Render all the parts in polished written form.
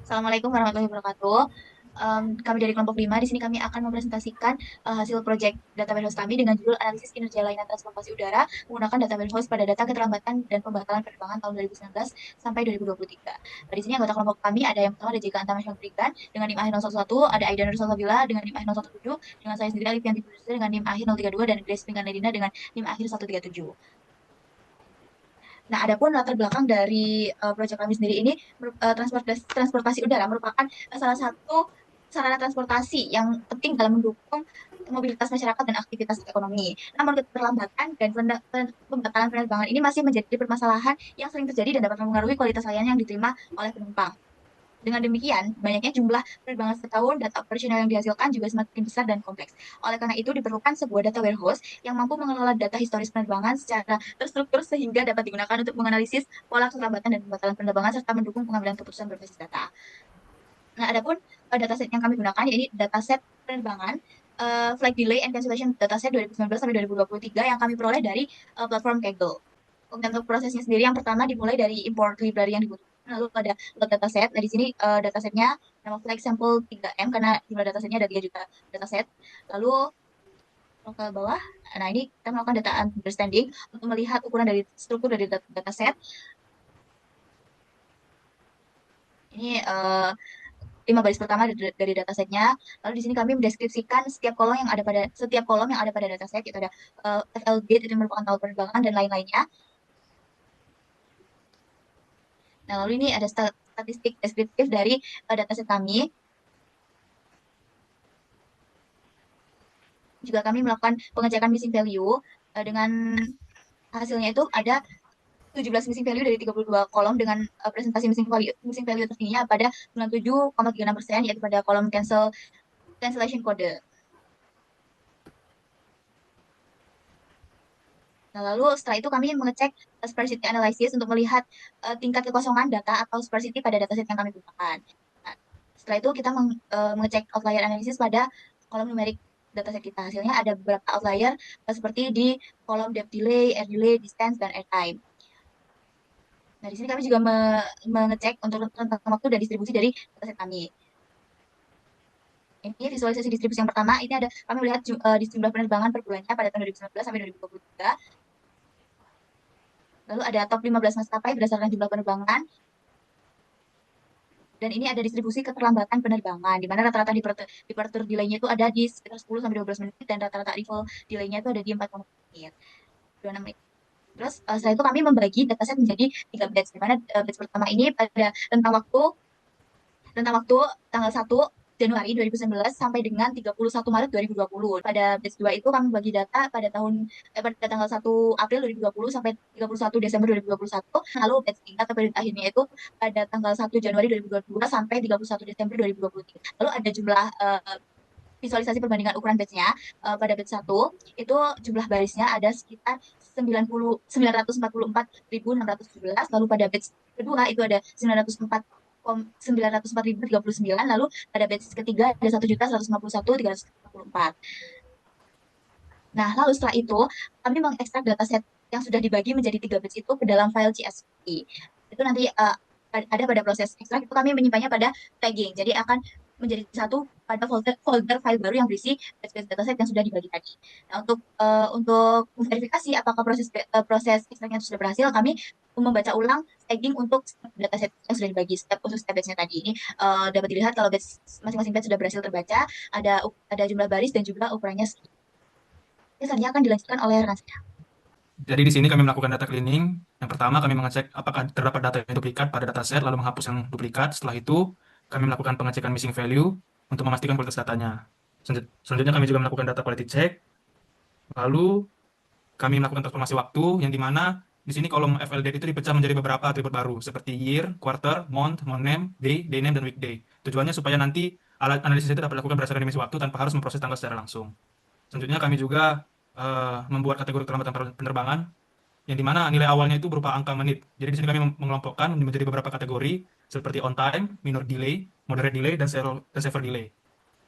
Assalamualaikum warahmatullahi wabarakatuh. Kami dari kelompok 5, di sini kami akan mempresentasikan hasil proyek data warehouse kami dengan judul analisis kinerja layanan transportasi udara menggunakan data warehouse pada data keterlambatan dan pembatalan penerbangan tahun 2019 sampai 2023. Di sini anggota kelompok kami ada yang pertama ada JK Antamasya Berikan dengan NIM akhir 011, ada Aida Nur Salsabila dengan NIM akhir 017, dengan saya sendiri Alifianti Putri dengan NIM akhir 032 dan Grace Pinkan Ledina dengan NIM akhir 137. Nah, adapun latar belakang dari proyek kami sendiri ini, transportasi udara merupakan salah satu sarana transportasi yang penting dalam mendukung mobilitas masyarakat dan aktivitas ekonomi. Namun keterlambatan dan pembatalan penerbangan ini masih menjadi permasalahan yang sering terjadi dan dapat mempengaruhi kualitas layanan yang diterima oleh penumpang. Dengan demikian, banyaknya jumlah penerbangan setahun, data operasional yang dihasilkan juga semakin besar dan kompleks. Oleh karena itu, diperlukan sebuah data warehouse yang mampu mengelola data historis penerbangan secara terstruktur sehingga dapat digunakan untuk menganalisis pola keterlambatan dan pembatalan penerbangan serta mendukung pengambilan keputusan berbasis data. Nah, adapun dataset yang kami gunakan, yaitu dataset penerbangan flight delay and cancellation dataset 2019 sampai 2023 yang kami peroleh dari platform Kaggle. Untuk prosesnya sendiri, yang pertama dimulai dari import library yang dibutuhkan, lalu ada load dataset. Nah, di sini datasetnya nama flight sample 3M karena jumlah datasetnya ada 3 juta dataset. Lalu ke bawah, nah ini kita melakukan data understanding untuk melihat ukuran dari struktur dari dataset. Ini 5 baris pertama dari datasetnya. Lalu di sini kami mendeskripsikan setiap kolom yang ada pada dataset. Itu ada FL date, itu merupakan tahun penerbangan dan lain-lainnya. Nah, lalu ini ada statistik deskriptif dari dataset kami. Juga kami melakukan pengecekan missing value dengan hasilnya itu ada 17 missing value dari 32 kolom dengan presentasi missing value tertingginya pada 97,36%, yaitu pada kolom cancellation code. Nah, lalu setelah itu kami mengecek sparsity analysis untuk melihat tingkat kekosongan data atau sparsity pada dataset yang kami gunakan. Nah, setelah itu kita mengecek outlier analysis pada kolom numerik dataset kita. Hasilnya ada beberapa outlier seperti di kolom depth delay, air delay, distance, dan air time. Nah, di sini kami juga mengecek untuk rentang waktu dan distribusi dari dataset kami. Ini visualisasi distribusi yang pertama. Ini ada kami melihat jumlah penerbangan per bulannya pada tahun 2019 sampai 2023. Lalu ada top 15 maskapai berdasarkan jumlah penerbangan. Dan ini ada distribusi keterlambatan penerbangan, di mana rata-rata departure delay-nya itu ada di sekitar 10 sampai 12 menit, dan rata-rata arrival delay-nya itu ada di 4,6 menit. 26 menit. Terus setelah itu kami membagi dataset menjadi 3 batch, di mana batch pertama ini pada rentang waktu tanggal 1 Januari 2019 sampai dengan 31 Maret 2020. Pada batch 2 itu kami bagi data pada tanggal 1 April 2020 sampai 31 Desember 2021. Lalu batch 3 atau periode akhirnya itu pada tanggal 1 Januari 2022 sampai 31 Desember 2023. Lalu ada jumlah visualisasi perbandingan ukuran batch-nya. Pada batch 1 itu jumlah barisnya ada sekitar 944.617. Lalu pada batch kedua itu ada 904.039. Lalu pada batch ketiga ada 1.151.344. Nah, lalu setelah itu kami mengekstrak dataset yang sudah dibagi menjadi 3 batch itu ke dalam file CSV. Itu nanti ada pada proses ekstrak itu kami menyimpannya pada tagging. Jadi akan menjadi satu pada folder file baru yang berisi batch-batch dataset yang sudah dibagi tadi. Nah, untuk memverifikasi apakah proses ekstraknya sudah berhasil, kami membaca ulang tagging untuk dataset yang sudah dibagi untuk step batch-nya tadi. Ini dapat dilihat kalau masing-masing batch sudah berhasil terbaca, ada jumlah baris dan juga ukurannya segini. Selanjutnya akan dilanjutkan oleh rekan saya. Jadi di sini kami melakukan data cleaning. Yang pertama kami mengecek apakah terdapat data yang duplikat pada dataset, lalu menghapus yang duplikat. Setelah itu kami melakukan pengecekan missing value untuk memastikan kualitas datanya. Selanjutnya kami juga melakukan data quality check. Lalu kami melakukan transformasi waktu yang dimana di sini kolom FLD itu dipecah menjadi beberapa atribut baru seperti year, quarter, month, month name, day name, dan weekday. Tujuannya supaya nanti alat analisis itu dapat dilakukan berdasarkan dimensi waktu tanpa harus memproses tanggal secara langsung. Selanjutnya kami juga membuat kategori keterlambatan penerbangan yang dimana nilai awalnya itu berupa angka menit. Jadi di sini kami mengelompokkan menjadi beberapa kategori seperti on time, minor delay, moderate delay, dan severe delay.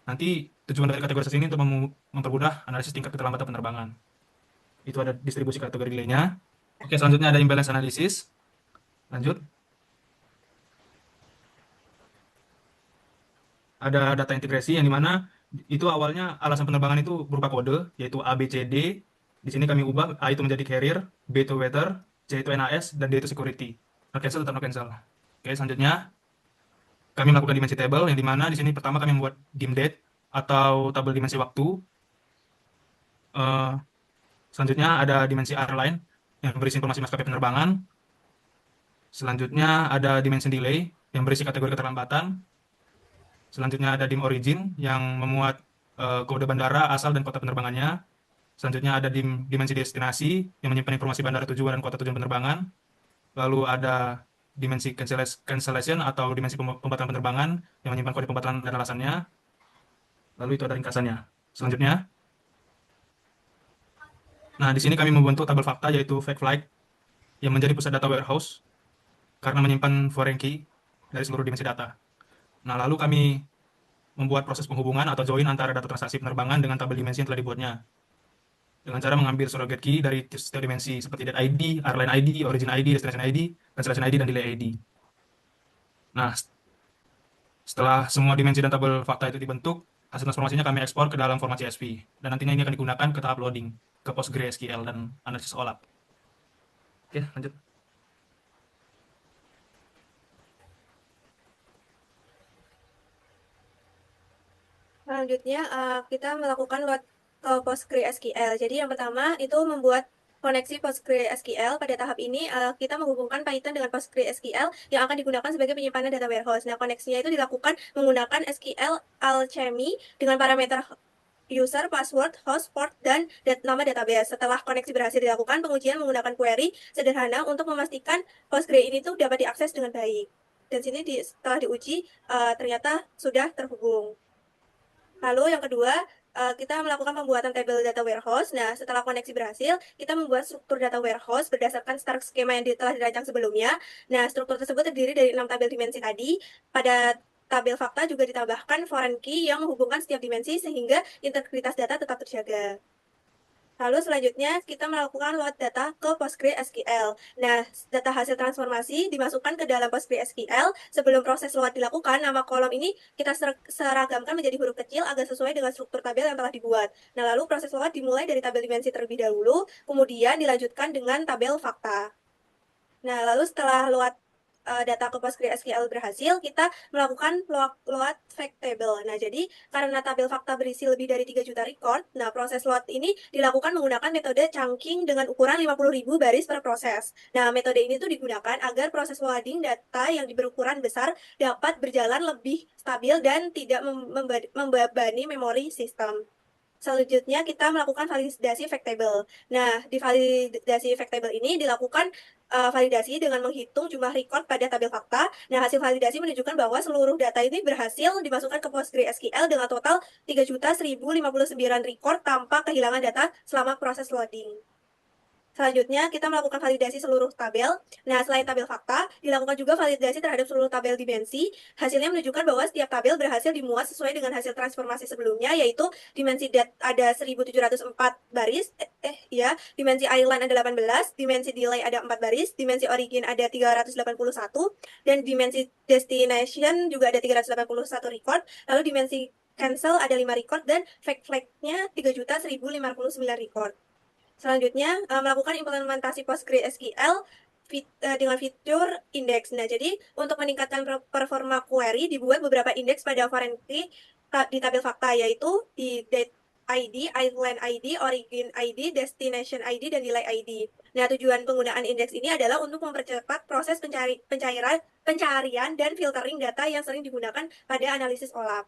Nanti tujuan dari kategorisasi ini untuk mempermudah analisis tingkat keterlambatan penerbangan. Itu ada distribusi kategori delaynya. Oke, selanjutnya ada imbalance analysis. Lanjut. ada data integrasi yang dimana itu awalnya alasan penerbangan itu berupa kode, yaitu A, B, C, D. Di sini kami ubah A itu menjadi carrier, B itu weather, C itu NAS, dan D itu security. No cancel tetap no cancel. Oke, selanjutnya kami melakukan dimensi table yang dimana di sini pertama kami membuat dim date atau tabel dimensi waktu. Eh, Selanjutnya ada dimensi airline yang berisi informasi maskapai penerbangan. Selanjutnya ada dimensi delay yang berisi kategori keterlambatan. Selanjutnya ada dim origin yang memuat kode bandara, asal dan kota penerbangannya. Selanjutnya ada dimensi destinasi yang menyimpan informasi bandara tujuan dan kota tujuan penerbangan. Lalu ada dimensi cancellation atau dimensi pembatalan penerbangan yang menyimpan kode pembatalan dan alasannya. Lalu itu ada ringkasannya. Selanjutnya, nah di sini kami membentuk tabel fakta yaitu fact flight yang menjadi pusat data warehouse karena menyimpan foreign key dari seluruh dimensi data. Nah, lalu kami membuat proses penghubungan atau join antara data transaksi penerbangan dengan tabel dimensi yang telah dibuatnya dengan cara mengambil surrogate key dari setiap dimensi seperti date ID, airline ID, origin ID, destination ID, cancellation ID, dan delay ID. Nah, setelah semua dimensi dan tabel fakta itu dibentuk, hasil transformasinya kami ekspor ke dalam format CSV. Dan nantinya ini akan digunakan ke tahap loading ke PostgreSQL dan analisis OLAP. Oke, lanjut. Selanjutnya, kita melakukan load ke PostgreSQL. Jadi yang pertama itu membuat koneksi PostgreSQL. Pada tahap ini, kita menghubungkan Python dengan PostgreSQL yang akan digunakan sebagai penyimpanan data warehouse. Nah, koneksinya itu dilakukan menggunakan SQL Alchemy dengan parameter user, password, host, port, dan nama database. Setelah koneksi berhasil dilakukan, pengujian menggunakan query sederhana untuk memastikan Postgre ini tuh dapat diakses dengan baik. Dan sini setelah diuji, ternyata sudah terhubung. Lalu yang kedua, kita melakukan pembuatan tabel data warehouse. Nah, setelah koneksi berhasil, kita membuat struktur data warehouse berdasarkan star skema yang telah dirancang sebelumnya. Nah, struktur tersebut terdiri dari 6 tabel dimensi tadi. Pada tabel fakta juga ditambahkan foreign key yang menghubungkan setiap dimensi sehingga integritas data tetap terjaga. Lalu selanjutnya kita melakukan load data ke PostgreSQL. Nah, data hasil transformasi dimasukkan ke dalam PostgreSQL. Sebelum proses load dilakukan, nama kolom ini kita seragamkan menjadi huruf kecil agar sesuai dengan struktur tabel yang telah dibuat. Nah, lalu proses load dimulai dari tabel dimensi terlebih dahulu, kemudian dilanjutkan dengan tabel fakta. Nah, lalu setelah load data ke PostgreSQL berhasil, kita melakukan load fact table. Nah, jadi karena tabel fakta berisi lebih dari 3 juta record, nah proses load ini dilakukan menggunakan metode chunking dengan ukuran 50.000 baris per proses. Nah, metode ini tuh digunakan agar proses loading data yang berukuran besar dapat berjalan lebih stabil dan tidak membebani memori sistem. Selanjutnya, kita melakukan validasi fact table. Nah, di validasi fact table ini dilakukan validasi dengan menghitung jumlah record pada tabel fakta. Nah, hasil validasi menunjukkan bahwa seluruh data ini berhasil dimasukkan ke PostgreSQL dengan total 3.1059 record tanpa kehilangan data selama proses loading. Selanjutnya, kita melakukan validasi seluruh tabel. Nah, selain tabel fakta, dilakukan juga validasi terhadap seluruh tabel dimensi. Hasilnya menunjukkan bahwa setiap tabel berhasil dimuat sesuai dengan hasil transformasi sebelumnya, yaitu dimensi date ada 1.704 baris, ya, dimensi airline ada 18, dimensi delay ada 4 baris, dimensi origin ada 381, dan dimensi destination juga ada 381 record, lalu dimensi cancel ada 5 record, dan fact flag-nya 3.1059 record. Selanjutnya, melakukan implementasi PostgreSQL dengan fitur indeks. Nah, jadi untuk meningkatkan performa query, dibuat beberapa indeks pada foreign key di tabel fakta, yaitu di date ID, airline ID, origin ID, destination ID, dan delay ID. Nah, tujuan penggunaan indeks ini adalah untuk mempercepat proses pencarian dan filtering data yang sering digunakan pada analisis OLAP.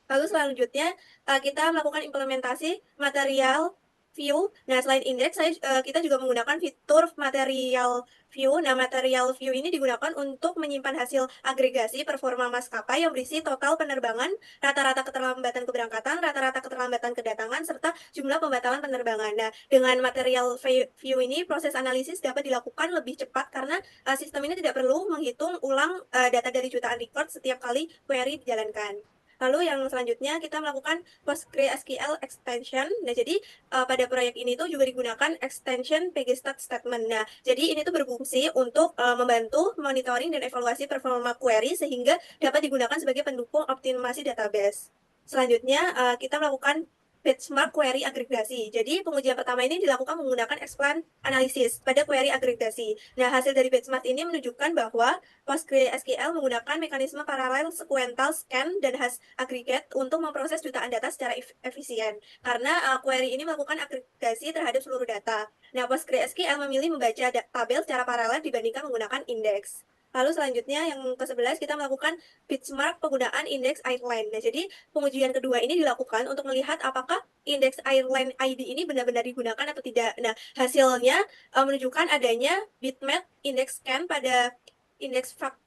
Lalu selanjutnya, kita melakukan implementasi material view. Nah, selain indeks, kita juga menggunakan fitur material view. Nah, material view ini digunakan untuk menyimpan hasil agregasi performa maskapai yang berisi total penerbangan, rata-rata keterlambatan keberangkatan, rata-rata keterlambatan kedatangan, serta jumlah pembatalan penerbangan. Nah, dengan material view ini, proses analisis dapat dilakukan lebih cepat karena sistem ini tidak perlu menghitung ulang data dari jutaan record setiap kali query dijalankan. Lalu yang selanjutnya kita melakukan PostgreSQL extension. Nah, jadi pada proyek ini tuh juga digunakan extension pgstat statement. Nah, jadi ini tuh berfungsi untuk membantu monitoring dan evaluasi performa query sehingga dapat digunakan sebagai pendukung optimasi database. Selanjutnya, kita melakukan benchmark query agregasi. Jadi, pengujian pertama ini dilakukan menggunakan explain analisis pada query agregasi. Nah, hasil dari benchmark ini menunjukkan bahwa PostgreSQL menggunakan mekanisme paralel sequential scan dan hash aggregate untuk memproses jutaan data secara efisien. Karena query ini melakukan agregasi terhadap seluruh data. Nah, PostgreSQL memilih membaca tabel secara paralel dibandingkan menggunakan indeks. Lalu selanjutnya yang ke-11 kita melakukan benchmark penggunaan indeks airline. Nah, jadi pengujian kedua ini dilakukan untuk melihat apakah indeks airline ID ini benar-benar digunakan atau tidak. Nah, hasilnya menunjukkan adanya bitmap index scan pada indeks fact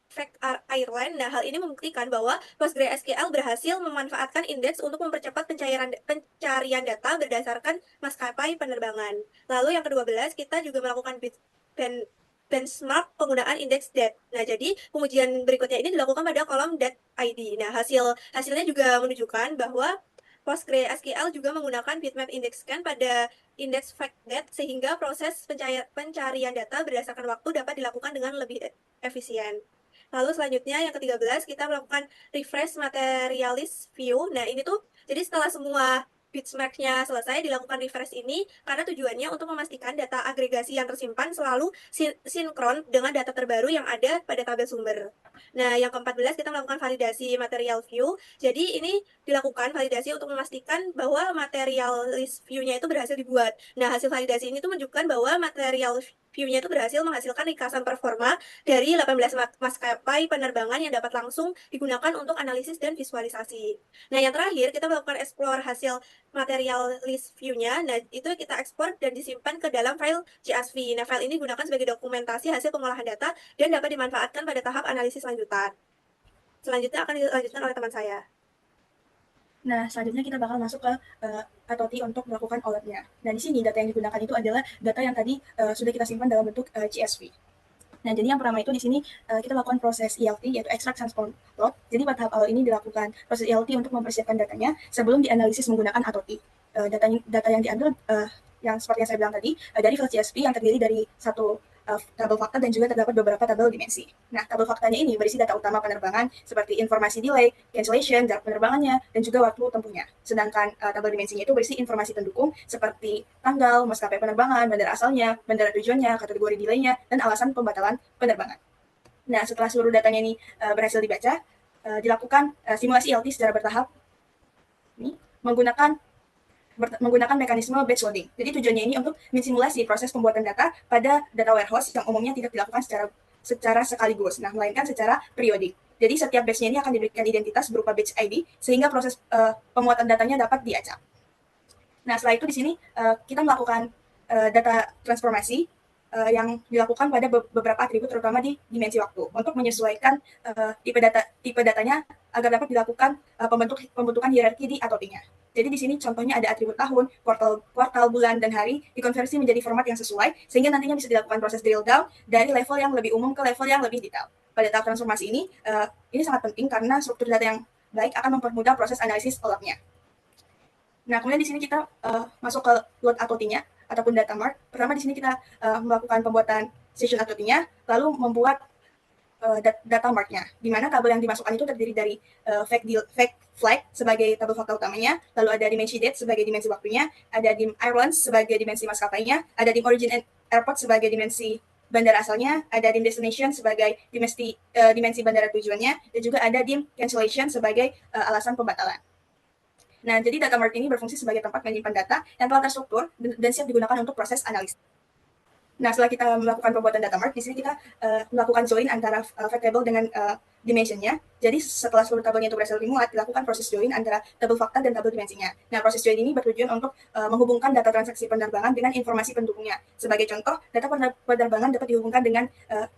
airline. Nah, hal ini membuktikan bahwa PostgreSQL berhasil memanfaatkan indeks untuk mempercepat pencarian data berdasarkan maskapai penerbangan. Lalu yang ke-12 kita juga melakukan benchmark penggunaan indeks DAT. Nah, jadi pengujian berikutnya ini dilakukan pada kolom DAT ID. Nah, hasilnya juga menunjukkan bahwa PostgreSQL juga menggunakan bitmap index scan pada indeks FactDat sehingga proses pencarian data berdasarkan waktu dapat dilakukan dengan lebih efisien. Lalu selanjutnya yang ke-13 kita melakukan refresh materialist view. Nah, ini tuh jadi setelah semua benchmark-nya selesai dilakukan refresh ini karena tujuannya untuk memastikan data agregasi yang tersimpan selalu sinkron dengan data terbaru yang ada pada tabel sumber. Nah, yang ke-14 kita melakukan validasi material view. Jadi ini dilakukan validasi untuk memastikan bahwa material list view-nya itu berhasil dibuat. Nah, hasil validasi ini tuh menunjukkan bahwa material view-nya itu berhasil menghasilkan ringkasan performa dari 18 maskapai penerbangan yang dapat langsung digunakan untuk analisis dan visualisasi. Nah, yang terakhir kita melakukan explore hasil material list view-nya. Nah, itu kita ekspor dan disimpan ke dalam file CSV. Nah, file ini digunakan sebagai dokumentasi hasil pengolahan data dan dapat dimanfaatkan pada tahap analisis lanjutan. Selanjutnya akan dilanjutkan oleh teman saya. Nah, selanjutnya kita bakal masuk ke ATOT untuk melakukan OLAP-nya. Nah, di sini data yang digunakan itu adalah data yang tadi sudah kita simpan dalam bentuk CSV. Nah, jadi yang pertama itu di sini kita lakukan proses ELT, yaitu Extract Transform Load. Jadi pada tahap awal ini dilakukan proses ELT untuk mempersiapkan datanya sebelum dianalisis menggunakan ATOT. Data yang diambil yang seperti yang saya bilang tadi dari file CSV yang terdiri dari satu tabel fakta dan juga terdapat beberapa tabel dimensi. Nah, tabel faktanya ini berisi data utama penerbangan seperti informasi delay, cancellation, jarak penerbangannya, dan juga waktu tempuhnya. Sedangkan tabel dimensinya itu berisi informasi pendukung seperti tanggal, maskapai penerbangan, bandara asalnya, bandara tujuannya, kategori delay-nya, dan alasan pembatalan penerbangan. Nah, setelah seluruh datanya ini berhasil dibaca, dilakukan simulasi ELT secara bertahap ini menggunakan mekanisme batch loading. Jadi tujuannya ini untuk mensimulasi proses pembuatan data pada data warehouse yang umumnya tidak dilakukan secara sekaligus, melainkan secara periodik. Jadi setiap batch-nya ini akan diberikan identitas berupa batch ID sehingga proses pemuatan datanya dapat diacak. Nah, setelah itu di sini kita melakukan data transformasi yang dilakukan pada beberapa atribut terutama di dimensi waktu untuk menyesuaikan tipe datanya agar dapat dilakukan pembentukan hierarki di ATOT-nya. Jadi di sini contohnya ada atribut tahun, kuartal, bulan, dan hari dikonversi menjadi format yang sesuai sehingga nantinya bisa dilakukan proses drill down dari level yang lebih umum ke level yang lebih detail. Pada tahap transformasi ini sangat penting karena struktur data yang baik akan mempermudah proses analisis OLAP-nya. Nah, kemudian di sini kita masuk ke load ATOT-nya ataupun data mart. Pertama di sini kita melakukan pembuatan session ATOT-nya, lalu membuat data mart-nya, di mana tabel yang dimasukkan itu terdiri dari fact flag sebagai tabel fakta utamanya, lalu ada dimensi date sebagai dimensi waktunya, ada dim airlines sebagai dimensi maskapainya, ada dim origin airport sebagai dimensi bandara asalnya, ada dim destination sebagai dimensi bandara tujuannya, dan juga ada dim cancellation sebagai alasan pembatalan. Nah, jadi data mart ini berfungsi sebagai tempat menyimpan data yang telah terstruktur dan siap digunakan untuk proses analisis. Nah, setelah kita melakukan pembuatan data mart, di sini kita melakukan join antara fact table dengan dimensionnya. Jadi setelah seluruh tabelnya itu berhasil dimuat, dilakukan proses join antara tabel fakta dan tabel dimensinya. Nah, proses join ini bertujuan untuk menghubungkan data transaksi penerbangan dengan informasi pendukungnya. Sebagai contoh, data penerbangan dapat dihubungkan dengan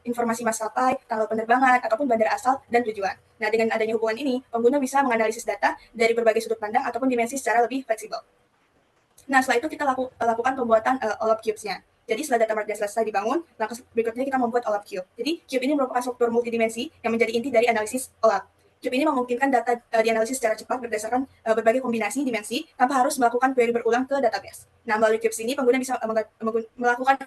informasi maskapai, tanggal penerbangan, ataupun bandara asal dan tujuan. Nah, dengan adanya hubungan ini, pengguna bisa menganalisis data dari berbagai sudut pandang ataupun dimensi secara lebih fleksibel. Nah, setelah itu kita lakukan pembuatan OLAP cubes-nya. Jadi setelah data mart selesai dibangun, langkah berikutnya kita membuat OLAP cube. Jadi cube ini merupakan struktur multidimensi yang menjadi inti dari analisis OLAP. Cube ini memungkinkan data dianalisis secara cepat berdasarkan berbagai kombinasi dimensi tanpa harus melakukan query berulang ke database. Nah, melalui cubes ini pengguna bisa melakukan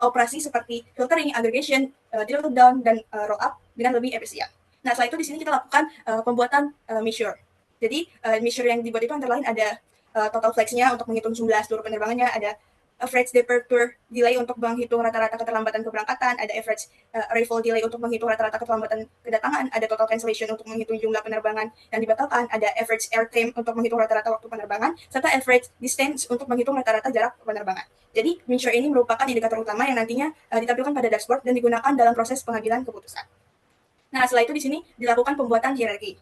operasi seperti filtering, aggregation, drill down, dan roll up dengan lebih efisien. Nah, setelah itu di sini kita lakukan pembuatan measure. Jadi measure yang dibuat itu antara lain ada total flex-nya untuk menghitung jumlah seluruh penerbangannya, ada average departure delay untuk menghitung rata-rata keterlambatan keberangkatan, ada average arrival delay untuk menghitung rata-rata keterlambatan kedatangan, ada total cancellation untuk menghitung jumlah penerbangan yang dibatalkan, ada average airtime untuk menghitung rata-rata waktu penerbangan, serta average distance untuk menghitung rata-rata jarak penerbangan. Jadi, measure ini merupakan indikator utama yang nantinya ditampilkan pada dashboard dan digunakan dalam proses pengambilan keputusan. Nah, setelah itu di sini dilakukan pembuatan hierarki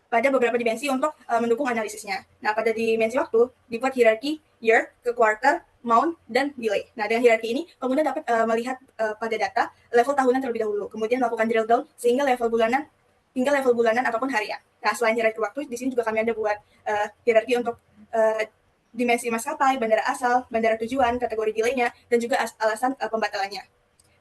pada beberapa dimensi untuk mendukung analisisnya. Nah, pada dimensi waktu, dibuat hierarki year ke quarter, month, dan delay. Nah, dengan hierarki ini, pengguna dapat melihat pada data level tahunan terlebih dahulu, kemudian melakukan drill down hingga level bulanan ataupun harian. Nah, selain hierarki waktu, di sini juga kami ada buat hierarki untuk dimensi maskapai, bandara asal, bandara tujuan, kategori delay-nya, dan juga alasan pembatalannya.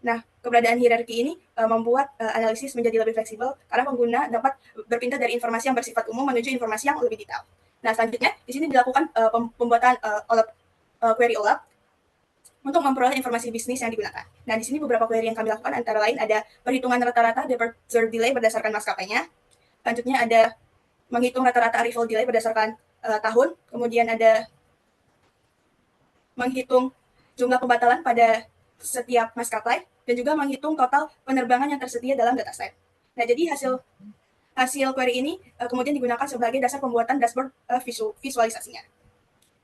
Nah, keberadaan hierarki ini membuat analisis menjadi lebih fleksibel karena pengguna dapat berpindah dari informasi yang bersifat umum menuju informasi yang lebih detail. Nah, selanjutnya di sini dilakukan pembuatan query OLAP untuk memperoleh informasi bisnis yang digunakan. Nah, di sini beberapa query yang kami lakukan antara lain ada perhitungan rata-rata departure delay berdasarkan maskapainya. Selanjutnya ada menghitung rata-rata arrival delay berdasarkan tahun. Kemudian ada menghitung jumlah pembatalan pada setiap maskapai dan juga menghitung total penerbangan yang tersedia dalam dataset. Nah, jadi hasil query ini kemudian digunakan sebagai dasar pembuatan dashboard visualisasinya.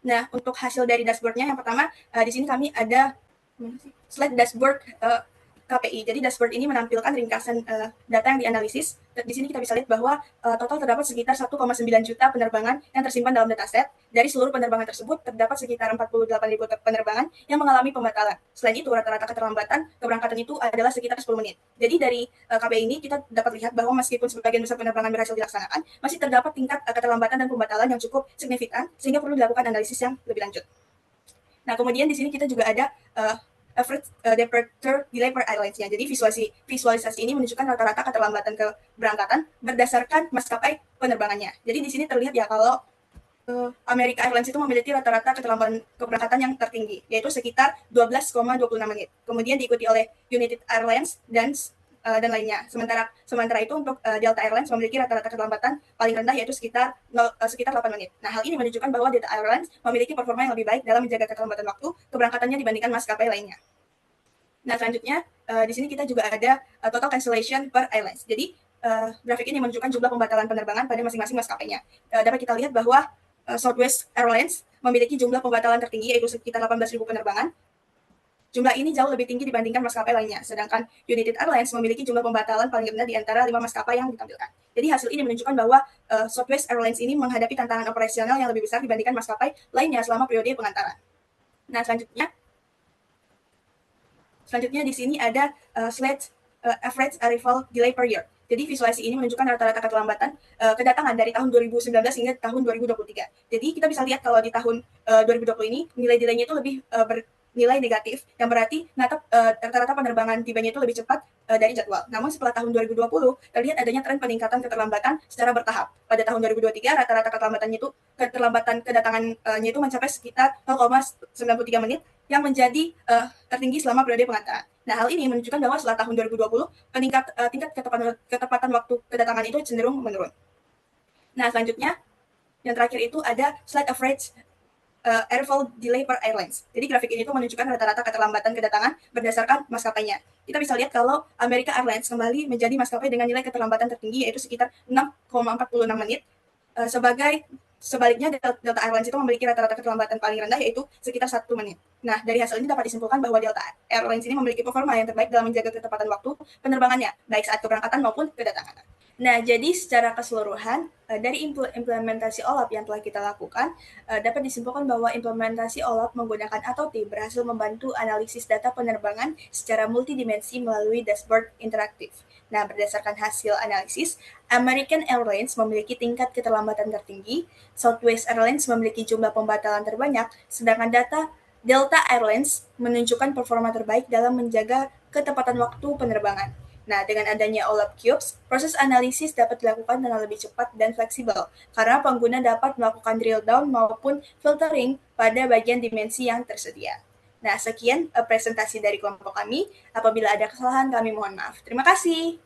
Nah, untuk hasil dari dashboardnya yang pertama di sini kami ada slide dashboard KPI. Jadi dashboard ini menampilkan ringkasan data yang dianalisis. Di sini kita bisa lihat bahwa total terdapat sekitar 1,9 juta penerbangan yang tersimpan dalam dataset. Dari seluruh penerbangan tersebut terdapat sekitar 48.000 penerbangan yang mengalami pembatalan. Selain itu, rata-rata keterlambatan keberangkatan itu adalah sekitar 10 menit. Jadi dari KPI ini kita dapat lihat bahwa meskipun sebagian besar penerbangan berhasil dilaksanakan, masih terdapat tingkat keterlambatan dan pembatalan yang cukup signifikan sehingga perlu dilakukan analisis yang lebih lanjut. Nah, kemudian di sini kita juga ada average departure delay per airlines-nya. Jadi visualisasi ini menunjukkan rata-rata keterlambatan keberangkatan berdasarkan maskapai penerbangannya. Jadi di sini terlihat ya kalau America Airlines itu memiliki rata-rata keterlambatan keberangkatan yang tertinggi, yaitu sekitar 12,26 menit. Kemudian diikuti oleh United Airlines dan lainnya. Sementara itu untuk Delta Airlines memiliki rata-rata keterlambatan paling rendah yaitu sekitar 8 menit. Nah, hal ini menunjukkan bahwa Delta Airlines memiliki performa yang lebih baik dalam menjaga keterlambatan waktu keberangkatannya dibandingkan maskapai lainnya. Nah, selanjutnya di sini kita juga ada total cancellation per airlines. Jadi grafik ini menunjukkan jumlah pembatalan penerbangan pada masing-masing maskapainya. Dapat kita lihat bahwa Southwest Airlines memiliki jumlah pembatalan tertinggi yaitu sekitar 18.000 penerbangan. Jumlah ini jauh lebih tinggi dibandingkan maskapai lainnya, sedangkan United Airlines memiliki jumlah pembatalan paling rendah di antara 5 maskapai yang ditampilkan. Jadi hasil ini menunjukkan bahwa Southwest Airlines ini menghadapi tantangan operasional yang lebih besar dibandingkan maskapai lainnya selama periode pengantaran. Nah, selanjutnya di sini ada slide average arrival delay per year. Jadi visualisasi ini menunjukkan rata-rata keterlambatan kedatangan dari tahun 2019 hingga tahun 2023. Jadi kita bisa lihat kalau di tahun 2020 ini nilai delaynya itu lebih nilai negatif, yang berarti rata-rata penerbangan tibanya itu lebih cepat dari jadwal. Namun setelah tahun 2020, terlihat adanya tren peningkatan keterlambatan secara bertahap. Pada tahun 2023, rata-rata keterlambatan kedatangannya itu mencapai sekitar 0,93 menit, yang menjadi tertinggi selama periode pengantaran. Nah, hal ini menunjukkan bahwa setelah tahun 2020, tingkat ketepatan waktu kedatangan itu cenderung menurun. Nah, selanjutnya, yang terakhir itu ada slide average arrival delay per airlines. Jadi grafik ini tuh menunjukkan rata-rata keterlambatan kedatangan berdasarkan maskapainya. Kita bisa lihat kalau America Airlines kembali menjadi maskapai dengan nilai keterlambatan tertinggi yaitu sekitar 6,46 menit. Sebaliknya Delta Airlines itu memiliki rata-rata keterlambatan paling rendah yaitu sekitar 1 menit. Nah, dari hasil ini dapat disimpulkan bahwa Delta Airlines ini memiliki performa yang terbaik dalam menjaga ketepatan waktu penerbangannya, baik saat keberangkatan maupun kedatangan. Nah, jadi secara keseluruhan dari implementasi OLAP yang telah kita lakukan, dapat disimpulkan bahwa implementasi OLAP menggunakan ATOT berhasil membantu analisis data penerbangan secara multidimensi melalui dashboard interaktif. Nah, berdasarkan hasil analisis, American Airlines memiliki tingkat keterlambatan tertinggi, Southwest Airlines memiliki jumlah pembatalan terbanyak, sedangkan data Delta Airlines menunjukkan performa terbaik dalam menjaga ketepatan waktu penerbangan. Nah, dengan adanya OLAP Cubes, proses analisis dapat dilakukan dengan lebih cepat dan fleksibel, karena pengguna dapat melakukan drill down maupun filtering pada bagian dimensi yang tersedia. Nah, sekian presentasi dari kelompok kami. Apabila ada kesalahan, kami mohon maaf. Terima kasih.